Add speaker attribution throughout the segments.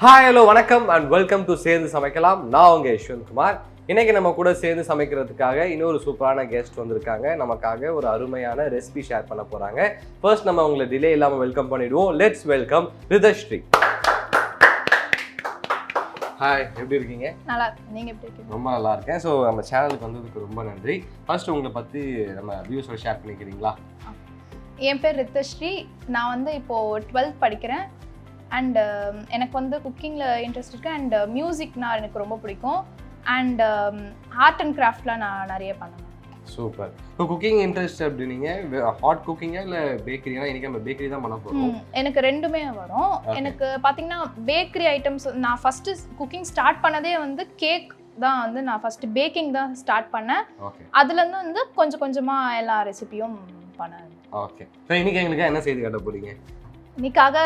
Speaker 1: Hi hello வணக்கம் and welcome to சேர்ந்து சமைக்கலாம். நான் உங்க யஷ்வந்த் குமார். இன்னைக்கு நம்ம கூட சேர்ந்து சமைக்கிறதுக்காக இன்னொரு சூப்பரான கெஸ்ட் வந்திருக்காங்க. நமக்காக ஒரு அருமையான ரெசிபி ஷேர் பண்ண போறாங்க. ஃபர்ஸ்ட் நம்ம உங்களை டிலே இல்லாம வெல்கம் பண்ணிடுவோம். Let's welcome ரிதஸ்ரீ. ஹாய், எப்படி இருக்கீங்க?
Speaker 2: நல்லா இருக்கேன். நீங்க எப்படி இருக்கீங்க?
Speaker 1: ரொம்ப நல்லா இருக்கேன். ஸோ நம்ம சேனலுக்கு வந்ததுக்கு ரொம்ப நன்றி. ஃபர்ஸ்ட் உங்களை பற்றி நம்ம வியூஸோட ஷேர் பண்ணிக்கிறீங்களா?
Speaker 2: என் பேர் ரிதஸ்ரீ. நான் வந்து இப்போது 12th படிக்கிறேன். அண்ட் எனக்கு வந்து குக்கிங்கில் இன்ட்ரெஸ்ட் இருக்குது. அண்ட் மியூசிக்னா எனக்கு ரொம்ப பிடிக்கும். அண்ட் ஆர்ட் அண்ட் கிராஃப்ட்லாம் நான் நிறைய பண்ணுவேன்.
Speaker 1: சூப்பர். இப்போ குக்கிங் இன்ட்ரெஸ்ட் அப்படின்னீங்க, ஹாட் குக்கிங்கா இல்லை பேக்கரியா? இன்றைக்கி நம்ம பேக்கரி தான் பண்ண போகிறோம்.
Speaker 2: எனக்கு ரெண்டுமே வரும். எனக்கு பார்த்தீங்கன்னா பேக்கரி ஐட்டம்ஸ் நான் ஃபஸ்ட்டு குக்கிங் ஸ்டார்ட் பண்ணதே வந்து கேக் தான். வந்து நான் ஃபஸ்ட்டு பேக்கிங் தான் ஸ்டார்ட் பண்ணேன். அதுலேருந்து வந்து கொஞ்சம் கொஞ்சமாக எல்லா ரெசிபியும் பண்ணேன்.
Speaker 1: ஓகே. ஸோ இன்றைக்கி எங்களுக்கு என்ன செய்து காட்ட போகிறீங்க?
Speaker 2: இன்னைக்காக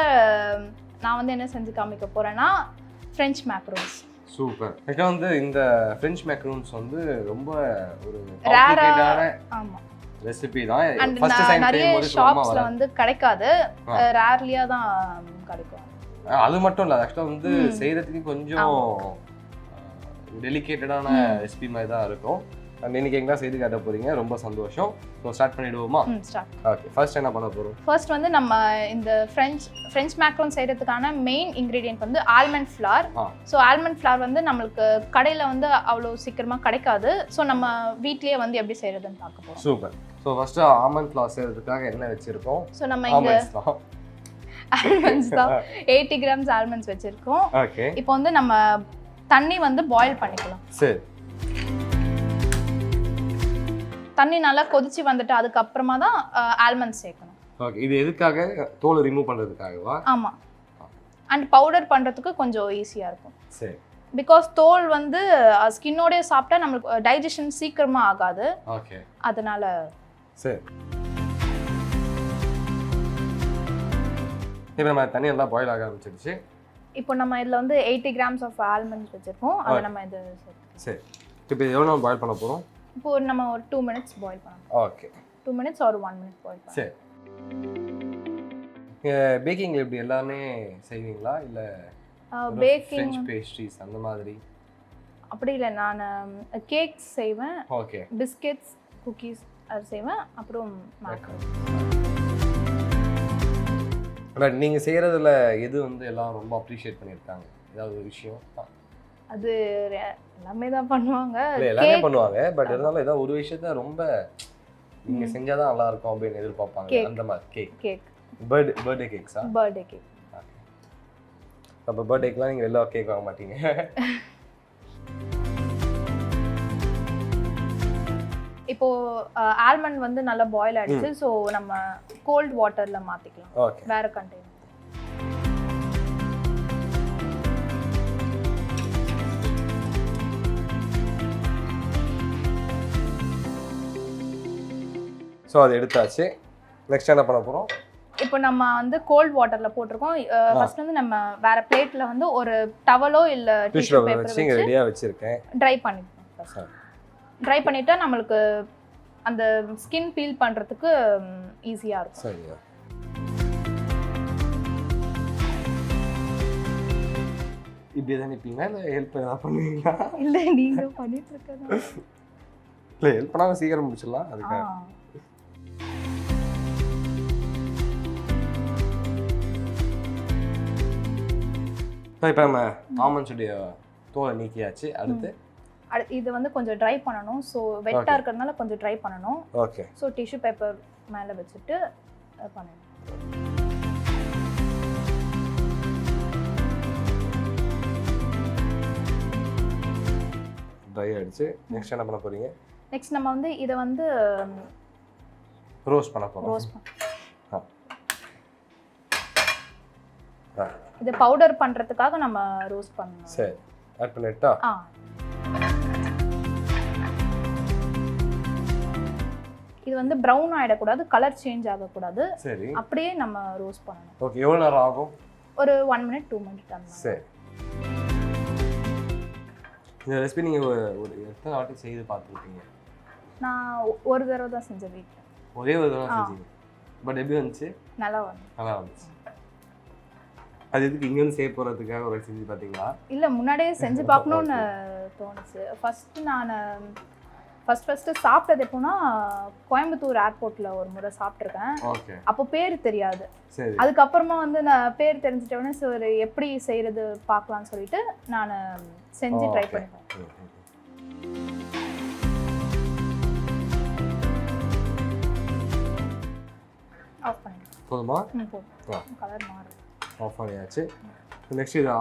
Speaker 2: நான் வந்து என்ன செஞ்சு காமிக்க போகிறேன்னா ஃப்ரெஞ்ச் மேக்ரோன்ஸ்.
Speaker 1: சூப்பர். எனக்கு வந்து இந்த ஃப்ரெஞ்ச் மேக்ரோன்ஸ் வந்து ரொம்ப ஒரு காம்ப்ளிகேட்டடான ரெசிபி தான். ஃபர்ஸ்ட் டைம்
Speaker 2: நிறைய ஷாப்ஸ்ல வந்து கிடைக்காது, ரேர்லியா தான் கிடைக்கும்.
Speaker 1: அது மட்டும் இல்ல, ஆக்சுவலா வந்து செய்யறதுக்கு கொஞ்சம் டெலிகேட்டடான ரெசிபி மாதிரி தான் இருக்கும். அண்ட் இன்னைக்கு எங்க செய்து காட்ட போறீங்க, ரொம்ப சந்தோஷம். ஸோ ஸ்டார்ட் பண்ணிடுவோமா?
Speaker 2: ஸ்டார்ட்.
Speaker 1: ஓகே. ஃபர்ஸ்ட் என்ன பண்ண போறோம்?
Speaker 2: ஃபர்ஸ்ட் வந்து நம்ம இந்த ஃப்ரெஞ்ச் மேக்ரோன் செய்யறதுக்கான மெயின் இன்கிரீடியன்ட் வந்து almond flour. So almond flour வந்து நம்மளுக்கு கடையில் வந்து அவ்வளோ சீக்கிரமாக கிடைக்காது. ஸோ நம்ம வீட்லேயே வந்து எப்படி செய்யறதுன்னு பார்க்க போகிறோம்.
Speaker 1: Super. So first almond flour செய்யறதுக்காக என்ன வச்சிருக்கோம்?
Speaker 2: ஸோ நம்ம இங்கே ஆல்மண்ட்ஸ் தான் 80 கிராம்ஸ் ஆல்மண்ட்ஸ் வச்சிருக்கோம்.
Speaker 1: ஓகே.
Speaker 2: இப்போ வந்து நம்ம தண்ணி வந்து பாயில் பண்ணிக்கலாம்.
Speaker 1: சரி.
Speaker 2: தண்ணி நல்லா கொதிச்சு வந்துட்டு அதுக்கப்புறமா தான் ஆல்மண்ட் சேர்க்கணும்.
Speaker 1: ஓகே. இது எதுக்காக? தோலை ரிமூவ் பண்ணுறதுக்காகவா?
Speaker 2: ஆமாம். அண்ட் பவுடர் பண்ணுறதுக்கு கொஞ்சம் ஈஸியாக இருக்கும்.
Speaker 1: சரி.
Speaker 2: பிகாஸ் தோல் வந்து ஸ்கின்னோடய சாப்பிட்டா நம்மளுக்கு டைஜஷன் சீக்கிரமாக ஆகாது.
Speaker 1: ஓகே.
Speaker 2: அதனால
Speaker 1: சரி. இப்போ நம்ம தண்ணி எல்லாம் பாயில் ஆக ஆரம்பிச்சிருச்சு.
Speaker 2: இப்போ நம்ம இதில் வந்து 80 கிராம்ஸ் ஆஃப் ஆல்மண்ட்ஸ் வச்சுருக்கோம். அதை நம்ம இது
Speaker 1: சரி. இப்போ எவ்வளோ நம்ம பாயில் பண்ண போகிறோம்?
Speaker 2: இப்போ நம்ம ஒரு 2 மினிட்ஸ் பாயில் பண்ணலாம்.
Speaker 1: ஓகே.
Speaker 2: 2 மினிட்ஸ் ஒரு 1 மினிட் பாயில் பண்ணலாம்.
Speaker 1: சரி. பேக்கிங்கில் எப்படி எல்லாமே செய்வீங்களா இல்லை
Speaker 2: பேக்கிங்
Speaker 1: பேஸ்ட்ரீஸ் அந்த மாதிரி?
Speaker 2: அப்படி இல்லை, நான் கேக்ஸ் செய்வேன்.
Speaker 1: ஓகே.
Speaker 2: பிஸ்கெட்ஸ், குக்கீஸ் அது செய்வேன். அப்புறம் மேக்கரோன்.
Speaker 1: பட் நீங்கள் செய்கிறதுல எது வந்து எல்லாம் ரொம்ப அப்ரிஷியேட் பண்ணியிருக்காங்க? ஏதாவது ஒரு விஷயம்?
Speaker 2: அது எல்லாமே தான் பண்ணுவாங்க.
Speaker 1: எல்லாமே பண்ணுவாங்க. பட் இருந்தாலும் ஏதாவது ஒரு விஷயத்த ரொம்ப நீங்க செஞ்சாதான் நல்லா இருக்கும் அப்படின்னு எதிர்பார்ப்பாங்க. அந்த மாதிரி கேக். பர்த்டே கேக்ஸா?
Speaker 2: Birthday cake.
Speaker 1: அப்போ பர்த்டேக்குலாம் நீங்கள் வெளில கேக் வாங்க மாட்டீங்க?
Speaker 2: இப்போ ஆல்மண்ட் வந்து நல்லா பாயில் ஆயிடுச்சு. ஸோ நம்ம கோல்ட் வாட்டர்ல மாத்திக்கலாம்.
Speaker 1: ஓகே.
Speaker 2: வேற கண்டெய்னர்.
Speaker 1: ஸோ அதை எடுத்தாச்சு. நெக்ஸ்ட் என்ன பண்ண போகிறோம்?
Speaker 2: இப்போ நம்ம வந்து கோல்ட் வாட்டரில் போட்டிருக்கோம். ஃபர்ஸ்ட் வந்து நம்ம வேற பிளேட்டில் வந்து ஒரு டவலோ இல்லை டிஷ்யூ பேப்பர் வச்சு
Speaker 1: ரெடியாக வச்சுருக்கேன்.
Speaker 2: ட்ரை பண்ணிப்போம். ட்ரை பண்ணிட்டா நம்மளுக்கு அந்த ஸ்கின் பீல் பண்ணுறதுக்கு ஈஸியாக இருக்கும்.
Speaker 1: சரியா. இப்படி தான் நிற்பீங்களா இல்லை ஹெல்ப் எதாவது பண்ணுவீங்களா?
Speaker 2: இல்லை, நீங்கள் பண்ணிட்டு இருக்கா?
Speaker 1: இல்லை, ஹெல்ப் பண்ணாமல் சீக்கிரம் முடிச்சிடலாம். அதுக்காக இப்போ நம்ம ஆல்மண்ட்ஸுடைய தோலை நீக்கியாச்சு. அடுத்து
Speaker 2: இது வந்து கொஞ்சம் ட்ரை பண்ணணும். ஸோ வெட்டாக இருக்கிறதுனால கொஞ்சம் ட்ரை பண்ணணும்.
Speaker 1: ஓகே.
Speaker 2: ஸோ டிஷ்யூ பேப்பர் மேலே வச்சுட்டு பண்ணணும்.
Speaker 1: ட்ரை ஆகிடுச்சு. நெக்ஸ்ட் என்ன பண்ண போகிறீங்க?
Speaker 2: நெக்ஸ்ட் நம்ம வந்து இதை வந்து
Speaker 1: ரோஸ்ட் பண்ண போகிறோம்.
Speaker 2: ரோஸ்ட் இது பவுடர் பண்ணுறதுக்காக நம்ம ரோஸ்ட் பண்ணணும்.
Speaker 1: சரி. ஆட் பண்ணிட்டா?
Speaker 2: இது வந்து ப்ரௌன் ஆகிடக்கூடாது, கலர் சேஞ்ச் ஆகக்கூடாது.
Speaker 1: சரி.
Speaker 2: அப்படியே நம்ம ரோஸ்ட் பண்ணணும்.
Speaker 1: ஓகே. எவ்வளோ நேரம் ஆகும்?
Speaker 2: ஒரு 1 மினிட் 2 மினிட் அந்த.
Speaker 1: சரி. இந்த ரெசிபி நீங்கள் ஒரு எத்தனை வாட்டி செய்து பார்த்துருக்கீங்க?
Speaker 2: நான் ஒரு தடவை தான் செஞ்சேன் வீட்டில்.
Speaker 1: ஒரே ஒரு தடவை செஞ்சீங்க? பட் எப்படி வந்துச்சு?
Speaker 2: நல்லா வந்து
Speaker 1: நல்லா வந்துச்சு. அது எதுக்கு இங்க வந்து செய்ய போறதுக்காக ஒரு செஞ்சு பாத்தீங்களா?
Speaker 2: இல்ல முன்னாடியே செஞ்சு பார்க்கணும்னு தோணுச்சு. ஃபர்ஸ்ட் சாப்பிட்டது எப்போனா கோயம்புத்தூர் ஏர்போர்ட்ல ஒரு முறை சாப்பிட்ருக்கேன்.
Speaker 1: ஓகே.
Speaker 2: அப்போ பேர் தெரியாது.
Speaker 1: சரி.
Speaker 2: அதுக்கப்புறமா வந்து நான் பேர் தெரிஞ்சிட்டேன்னு சரி எப்படி செய்யறது பார்க்கலாம்னு சொல்லிட்டு நான் செஞ்சு ட்ரை பண்ணிட்டேன். ஆஃப் பண்ணிடுறேன்.
Speaker 1: போதுமா?
Speaker 2: போதும். கலர் மாறுது.
Speaker 1: ஆஃப் பண்ணியாச்சு. நெக்ஸ்ட் இதை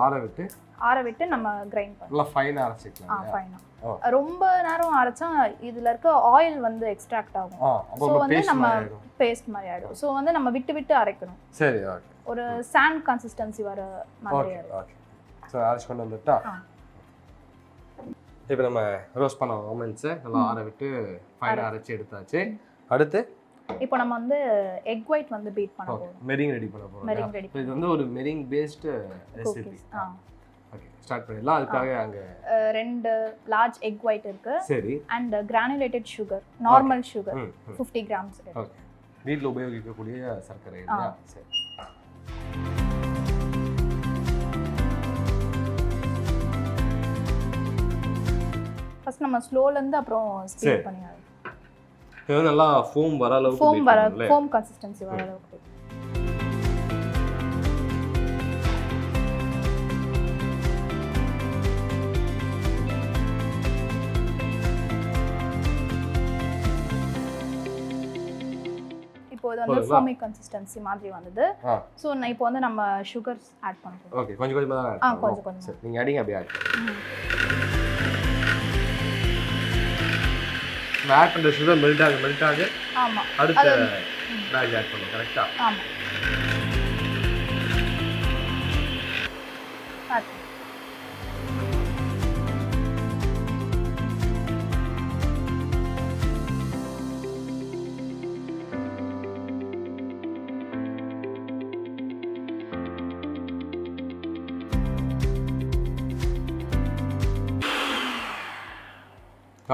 Speaker 1: ஆற விட்டு நம்ம கிரைண்ட் பண்ணலாம். நல்லா ஃபைனா அரைச்சிக்கலாம். ஃபைனா. ரொம்ப நேரம் அரைச்சா இதுல இருக்க ஆயில் வந்து எக்ஸ்ட்ராக்ட் ஆகும். சோ வந்து நம்ம பேஸ்ட் மாதிரி ஆயிடும். சோ வந்து நம்ம விட்டு அரைக்கணும். சரி, ஓகே. ஒரு சாண்ட் கன்சிஸ்டன்சி வர மாதிரி ஆயிடும். ஓகே. சோ அரைச்சு கொண்டு வந்துட்டா. இப்போ நம்ம ரோஸ்ட் பண்ண ஆல்மண்ட்ஸ் நல்லா ஆற விட்டு ஃபைனா அரைச்சு எடுத்தாச்சு. அடுத்து இப்போ நம்ம வந்து எக் ஒயிட் வந்து பீட் பண்ண போறோம். மெரிங் ரெடி பண்ண போறோம். இது வந்து ஒரு meringue paste recipe. Okay, start பண்ணிடலாம். அதுக்காக அங்க 2 லார்ஜ் எக் ஒயிட் இருக்கு. சரி. And granulated sugar, normal sugar 50 grams இருக்கு. ஓகே. வீட்ல உபயோகிக்கக்கூடிய சர்க்கரை இல்லையா? சரி. ஃபர்ஸ்ட் நம்ம ஸ்லோல இருந்து அப்புறம் ஸ்பீட் பண்ணிடலாம். இது நல்லா ஃபோம் வர அளவுக்கு ஃபோம் கன்சிஸ்டன்சி வர அளவுக்கு. இப்போ இது வந்து ஃபோமி கன்சிஸ்டன்சி மாதிரி வந்தது. சோ நான் இப்போ வந்து நம்ம சுகர்ஸ் ஆட் பண்றோம். ஓகே, கொஞ்சம் கொஞ்சமா ஆட் பண்ணுங்க. கொஞ்சம் சரி, நீங்க அடிங்க அப்படியே ஆட் பண்ணுங்க. ஆட் பண்ற சுகர் மெல்ட் ஆகுது. ஆமா. அடுத்து பேக் ஆட் பண்ணுங்க. கரெக்ட்டா? ஆமா. ஆட்.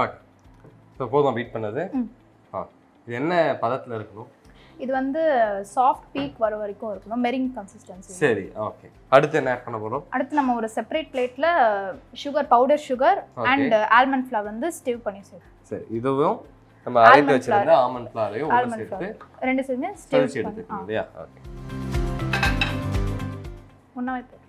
Speaker 1: ஓகே. இப்போ போதும் பீட் பண்ணது. இது என்ன பதத்தில் இருக்கணும்? இது வந்து சாஃப்ட் பீக் வர வரைக்கும் இருக்கணும், மெரிங் கன்சிஸ்டன்சி. சரி, ஓகே. அடுத்து என்ன ஆட் பண்ண போறோம்? அடுத்து நம்ம ஒரு செப்பரேட் பிளேட்ல sugar, powder sugar and almond flower வந்து ஸ்டிவ் பண்ணி சேர்த்து. சரி, இதுவும் நம்ம அரைத்து வச்சிருந்த ஆல்மண்ட் ஃப்ளவரையும் ஒண்ணு சேர்த்து ரெண்டு சேர்த்து ஸ்டிவ் எடுத்துக்கணும் இல்லையா? ஓகே. ஒண்ணாவே போடு.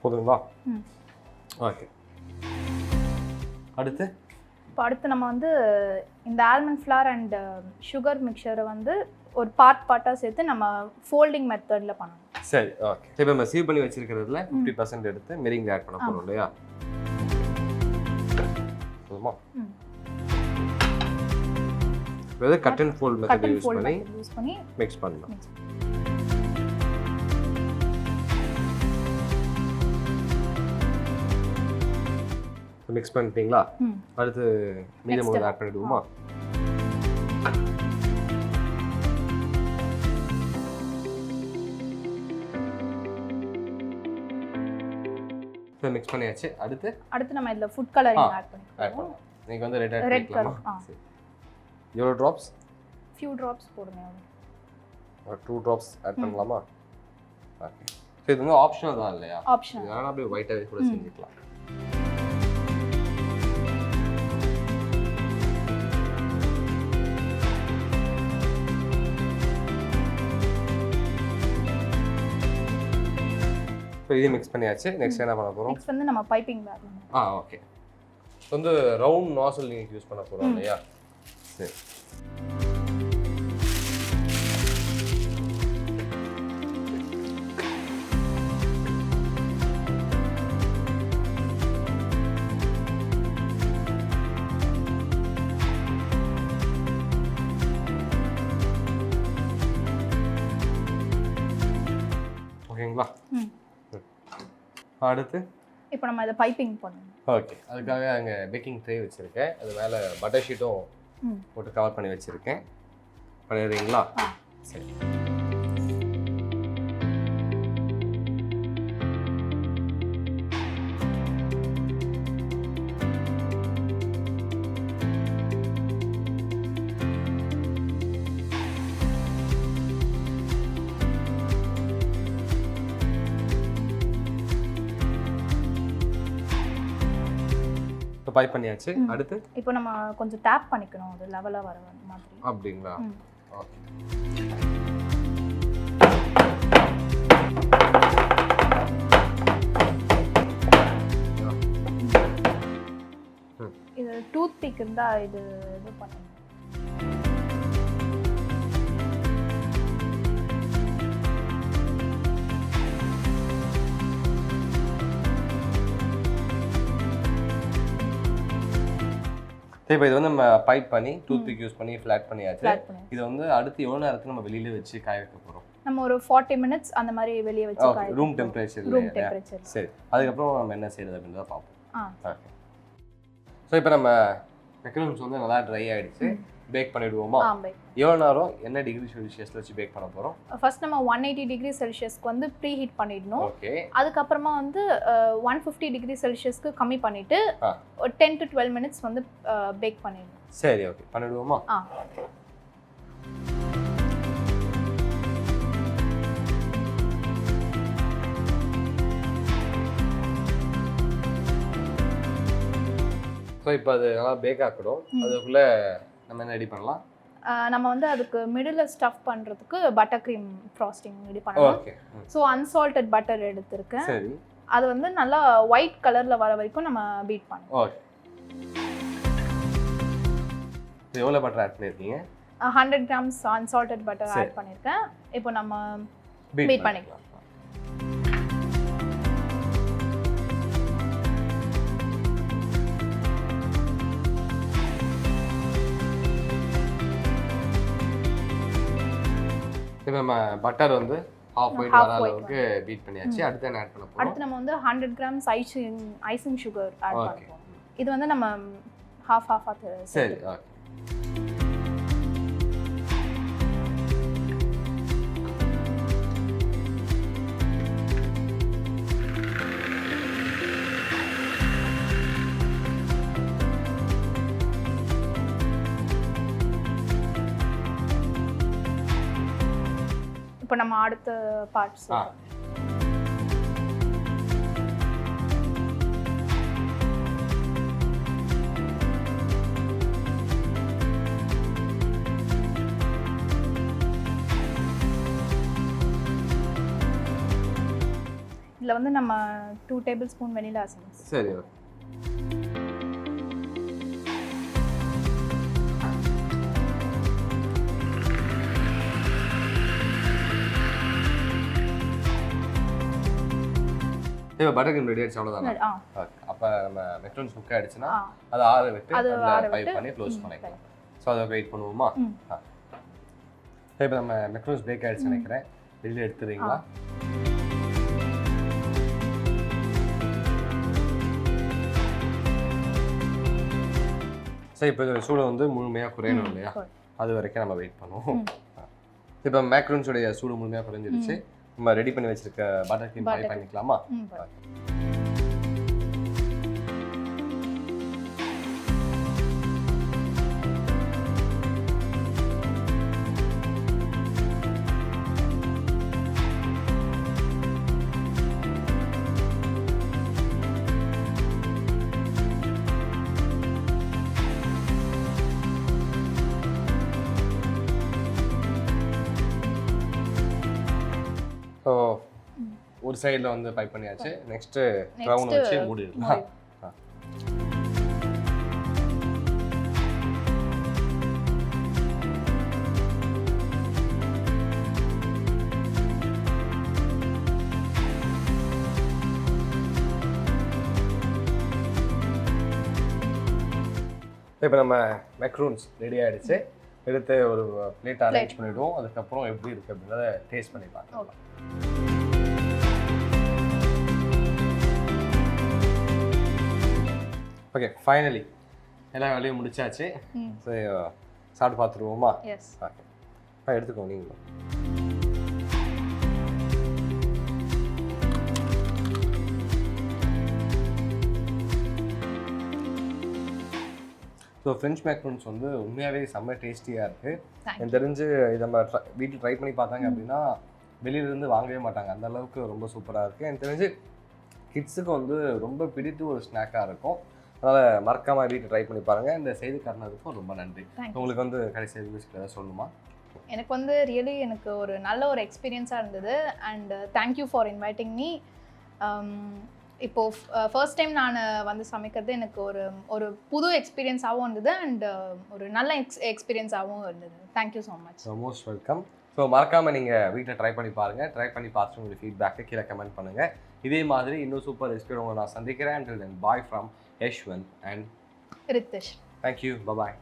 Speaker 1: போதுங்களா? ஓகே. அடுத்து நம்ம வந்து இந்த ஆல்மண்ட் ஃப்ளவர் அண்ட் சுகர் மிக்சரை வந்து ஒரு பார்ட்டாக சேர்த்து நம்ம ஃபோல்டிங் மெத்தடில் பண்ணணும். சரி, ஓகே. இப்போ நம்ம சீவ் பண்ணி வச்சிருக்கிறதுல 50% எடுத்து மெரிங் ஆட் பண்ண போகிறோம் இல்லையா? போதுமா? இப்போ cut and fold method use பண்ணி மிக்ஸ் பண்ணலாம். மிக்ஸ் பண்ணிட்டீங்களா? அடுத்து மீதம் உள்ளதை ஆட் பண்ணிடுவோமா? மிக்ஸ் பண்ணியாச்சு. அடுத்து நம்ம இதுல ஃபுட் கலரிங் ஆட் பண்ணிக்கலாம். நீங்க வந்து ரெட் ஆட் பண்ணிக்கலாமா? சரி. எவ்வளவு drops? few drops போடுங்க. ஒரு 2 drops ஆட் பண்ணலாமா? ஓகே. இது வந்து ஆப்ஷனல் தான் இல்லையா? ஆப்ஷனல். இதனால அப்படியே ஒயிட்டாவே கூட செஞ்சுக்கலாம். இது மிக்ஸ் பண்ணியாச்சு. நெக்ஸ்ட் என்ன பண்ண போறோம்? நெக்ஸ்ட் வந்து நம்ம பைப்பிங் பேக். ஓகே. வந்து ரவுண்ட் நாசல் நீங்க யூஸ் பண்ண போறோம் இல்லையா? சரி. ஓகேங்களா? அடுத்து இப்போ நம்ம இதை பைப்பிங் பண்ணணும். ஓகே. அதுக்காக அங்கே பேக்கிங் ட்ரே வச்சுருக்கேன். அது மேலே பட்டர் ஷீட்டும் போட்டு கவர் பண்ணி வச்சுருக்கேன். பண்ணிடுறீங்களா? சரி. இப்போ பைப் பண்ணியாச்சு. அடுத்து
Speaker 2: இப்போ நம்ம கொஞ்சம் டேப் பண்ணிக்கணும், அது லெவலாக வர மாதிரி.
Speaker 1: அப்படிங்களா? ஓகே.
Speaker 2: இது டூத் பிக் இருந்தால் இது பண்ணணும்.
Speaker 1: இப்போ இது வந்து நம்ம பைப் பண்ணி டூத் பிக் யூஸ் பண்ணி ஃப்ளாட் பண்ணியாச்சு. இது வந்து அடுத்து எவ்வளோ நேரத்துக்கு நம்ம வெளியில வச்சு காய வைக்க போகிறோம்?
Speaker 2: நம்ம ஒரு 40 minutes அந்த மாதிரி வெளியே வச்சு காய வைக்கணும்.
Speaker 1: Room temperature. சரி, அதுக்கப்புறம் நம்ம என்ன செய்யறது அப்படின்றத பார்ப்போம். ஓகே. ஸோ இப்போ நம்ம மெக்கரன்ஸ் வந்து நல்லா ட்ரை ஆகிடுச்சு. பேக் பண்ணிவிடுவோமா? எவ்வளோ நேரம் என்ன டிகிரி செல்சியஸில் வச்சு பேக் பண்ண போகிறோம்?
Speaker 2: ஃபர்ஸ்ட் நம்ம 180 டிகிரி செல்சியஸ்க்கு வந்து ப்ரீ ஹீட் பண்ணிடணும்.
Speaker 1: ஓகே.
Speaker 2: அதுக்கப்புறமா வந்து 150 டிகிரி செல்சியஸ்க்கு கம்மி பண்ணிவிட்டு 10 to 12 minutes வந்து பேக் பண்ணிடணும்.
Speaker 1: சரி, ஓகே, பண்ணிவிடுவோமா? ஸோ இப்போ அது நல்லா பேக் ஆக்கணும். அதுக்குள்ளே நம்ம என்ன ரெடி பண்ணலாம்?
Speaker 2: நம்ம வந்து அதுக்கு மிடில் ஸ்டஃப் பண்ணுறதுக்கு பட்டர் க்ரீம் ஃப்ராஸ்டிங் ரெடி பண்ணலாம்.
Speaker 1: ஓகே.
Speaker 2: ஸோ அன்சால்டட் பட்டர் எடுத்திருக்கேன்.
Speaker 1: சரி.
Speaker 2: அது வந்து நல்லா ஒயிட் கலரில் வர வரைக்கும் நம்ம பீட் பண்ணணும்.
Speaker 1: ஓகே. எவ்வளோ பட்டர் ஆட் பண்ணியிருக்கீங்க?
Speaker 2: 100 grams அன்சால்டட் பட்டர் ஆட் பண்ணியிருக்கேன். இப்போ நம்ம பீட் பண்ணிக்கலாம்.
Speaker 1: இப்போ நம்ம பட்டர் வந்து half white வர அளவுக்கு பீட் பண்ணியாச்சு. அடுத்து என்ன ஆட் பண்ண போறோம்?
Speaker 2: அடுத்து நம்ம வந்து 100 grams ஐசிங் சுகர் ஆட் பண்ணுவோம். இது வந்து நம்ம half ஆத்து.
Speaker 1: சரி, ஓகே.
Speaker 2: இப்போ நம்ம அடுத்த பார்ட்ஸ் இதில் வந்து நம்ம 2 tablespoon வெனிலா எசன்ஸ்.
Speaker 1: சரி, ஓகே. இப்போ பட்டர் க்ரீம் ரெடி ஆயிடுச்சு, அவ்வளோதானே? ஓகே. அப்போ நம்ம மெக்ரோன்ஸ் குக் ஆகிடுச்சுன்னா அதை ஆற விட்டு அதில் பைப் பண்ணி க்ளோஸ் பண்ணிக்கலாம். ஸோ அதை வெயிட் பண்ணுவோமா? இப்போ நம்ம மெக்ரோன்ஸ் பேக் ஆகிடுச்சு நினைக்கிறேன். வெளியில் எடுத்துறீங்களா? சரி, இப்போ இதோட சூடு வந்து முழுமையாக குறையணும் இல்லையா? அது வரைக்கும் நம்ம வெயிட் பண்ணுவோம். இப்போ மேக்ரோன்ஸோடைய சூடு முழுமையாக குறைஞ்சிருச்சு. நம்ம ரெடி பண்ணி வச்சிருக்க பட்டர் க்ரீம் ஃப்ரை பண்ணிக்கலாமா? ஸோ ஒரு சைடில் வந்து பைப் பண்ணியாச்சு. நெக்ஸ்ட்டு க்ரௌன் வச்சு மூடிடலாம். இப்போ நம்ம மெக்ரூன்ஸ் ரெடி ஆகிடுச்சு. எடுத்து ஒரு பிளேட் அரேஞ்ச் பண்ணிவிடுவோம். அதுக்கப்புறம் எப்படி இருக்குது அப்படின்றத டேஸ்ட் பண்ணி பார்க்கலாம். ஓகே, ஃபைனலி எல்லா வேலையும் முடிச்சாச்சு. ஸோ சாப்பிட்டு பார்த்துருவோமா? ஓகே, எடுத்துக்கோங்க நீங்களும். ஸோ ஃப்ரெஞ்ச் மேக்ரோன்ஸ் வந்து உண்மையாகவே செம்ம டேஸ்டியாக இருக்குது. எனக்கு தெரிஞ்சு இதை நம்ம வீட்டில் ட்ரை பண்ணி பார்த்தாங்க அப்படின்னா வெளியிலேருந்து வாங்கவே மாட்டாங்க. அந்த அளவுக்கு ரொம்ப சூப்பராக இருக்குது. எனக்கு தெரிஞ்சு கிட்ஸுக்கு வந்து ரொம்ப பிடித்து ஒரு ஸ்நாக்காக இருக்கும். அதனால் மறக்காமல் வீட்டில் ட்ரை பண்ணி பாருங்கள். இந்த செய்தி காரணத்துக்கும் ரொம்ப நன்றி.
Speaker 2: Thank you.
Speaker 1: உங்களுக்கு வந்து கடைசி மியூசிக் ஏதாவது சொல்லணுமா?
Speaker 2: எனக்கு வந்து ரியலி எனக்கு ஒரு நல்ல ஒரு எக்ஸ்பீரியன்ஸாக இருந்தது. And thank you for inviting me. இப்போது ஃபர்ஸ்ட் டைம் நான் வந்து சமைக்கிறது எனக்கு ஒரு ஒரு புது எக்ஸ்பீரியன்ஸாகவும் இருந்தது அண்ட் ஒரு நல்ல எக்ஸ்பீரியன்ஸாகவும் இருந்தது. Thank you so much.
Speaker 1: Most welcome. So மறக்காமல் நீங்கள் வீட்டில் ட்ரை பண்ணி பாருங்கள். ட்ரை பண்ணி பார்த்துட்டு உங்களுக்கு ஃபீட்பேக்கை கீழே கமெண்ட் பண்ணுங்கள். இதே மாதிரி இன்னும் சூப்பர் ரெசிபியோட உங்களை நான் சந்திக்கிறேன். Until then, bye from Yeshwanth and
Speaker 2: Ritesh.
Speaker 1: Thank you. Bye-bye.